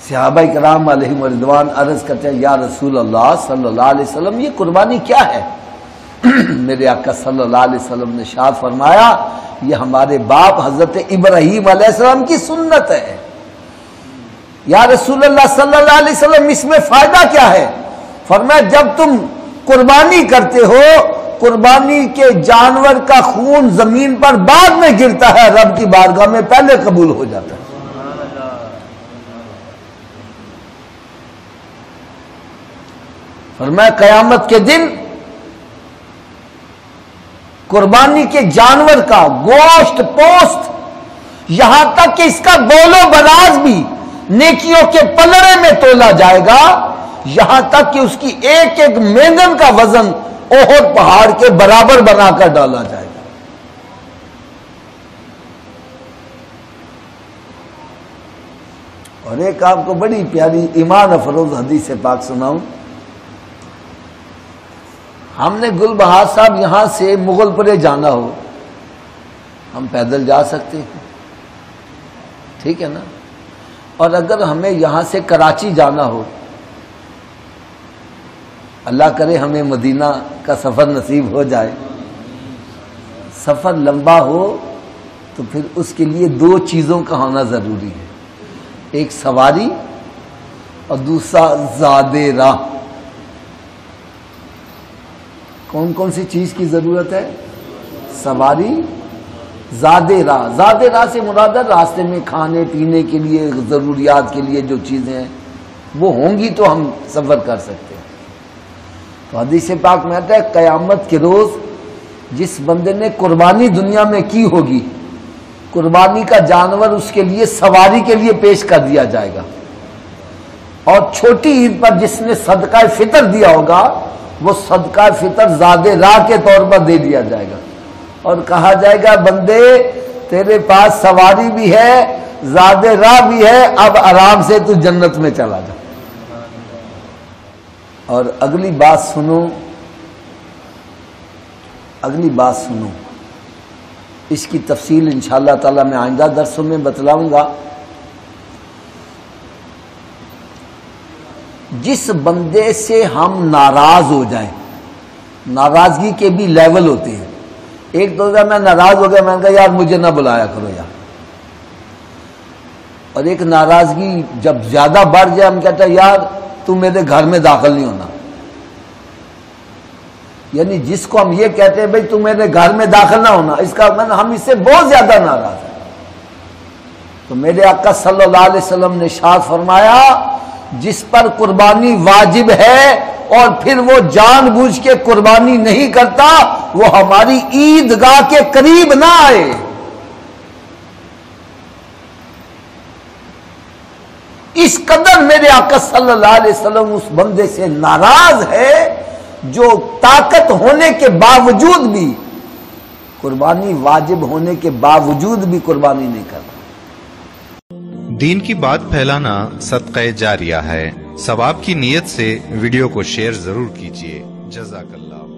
صحابہ کرام علیہم رضوان عرض کرتے ہیں یا رسول اللہ صلی اللہ علیہ وسلم یہ قربانی کیا ہے؟ میرے آقا صلی اللہ علیہ وسلم نے ارشاد فرمایا یہ ہمارے باپ حضرت ابراہیم علیہ السلام کی سنت ہے۔ یا رسول اللہ صلی اللہ علیہ وسلم اس میں فائدہ کیا ہے؟ فرمایا جب تم قربانی کرتے ہو قربانی کے جانور کا خون زمین پر بعد میں گرتا ہے، رب کی بارگاہ میں پہلے قبول ہو جاتا ہے۔ فرمایا قیامت کے دن قربانی کے جانور کا گوشت پوست یہاں تک کہ اس کا بول و براز بھی نیکیوں کے پلڑے میں تولا جائے گا، یہاں تک کہ اس کی ایک ایک مینگن کا وزن احد پہاڑ کے برابر بنا کر ڈالا جائے گا۔ اور ایک آپ کو بڑی پیاری ایمان افروز حدیث پاک سناؤں۔ ہم نے گل بہار صاحب یہاں سے مغل پورے جانا ہو ہم پیدل جا سکتے ہیں، ٹھیک ہے نا؟ اور اگر ہمیں یہاں سے کراچی جانا ہو، اللہ کرے ہمیں مدینہ کا سفر نصیب ہو جائے، سفر لمبا ہو تو پھر اس کے لیے دو چیزوں کا ہونا ضروری ہے، ایک سواری اور دوسرا زاد راہ۔ کون کون سی چیز کی ضرورت ہے؟ سواری، زاد راہ۔ زاد راہ سے مراد ہے راستے میں کھانے پینے کے لیے ضروریات کے لیے جو چیزیں ہیں وہ ہوں گی تو ہم سفر کر سکتے ہیں۔ تو حدیث پاک میں آتا ہے قیامت کے روز جس بندے نے قربانی دنیا میں کی ہوگی قربانی کا جانور اس کے لیے سواری کے لیے پیش کر دیا جائے گا، اور چھوٹی عید پر جس نے صدقہ فطر دیا ہوگا وہ صدقہ فطر زاد راہ کے طور پر دے دیا جائے گا، اور کہا جائے گا بندے تیرے پاس سواری بھی ہے زاد راہ بھی ہے، اب آرام سے تو جنت میں چلا جا۔ اور اگلی بات سنو، اس کی تفصیل انشاءاللہ تعالی میں آئندہ درسوں میں بتلاؤں گا۔ جس بندے سے ہم ناراض ہو جائیں، ناراضگی کے بھی لیول ہوتے ہیں، ایک تو میں ناراض ہو گیا، میں نے کہا یار مجھے نہ بلایا کرو یار، اور ایک ناراضگی جب زیادہ بڑھ جائے ہم کہتے ہیں یار تو میرے گھر میں داخل نہیں ہونا، یعنی جس کو ہم یہ کہتے ہیں بھئی تو میرے گھر میں داخل نہ ہونا، اس کا ہم اس سے بہت زیادہ ناراض ہیں۔ تو میرے آقا صلی اللہ علیہ وسلم نے ارشاد فرمایا جس پر قربانی واجب ہے اور پھر وہ جان بوجھ کے قربانی نہیں کرتا وہ ہماری عیدگاہ کے قریب نہ آئے۔ اس قدر میرے آقا صلی اللہ علیہ وسلم اس بندے سے ناراض ہے جو طاقت ہونے کے باوجود بھی قربانی واجب ہونے کے باوجود بھی قربانی نہیں کرتا۔ دین کی بات پھیلانا صدقہ جاریہ ہے، ثواب کی نیت سے ویڈیو کو شیئر ضرور کیجیے۔ جزاک اللہ۔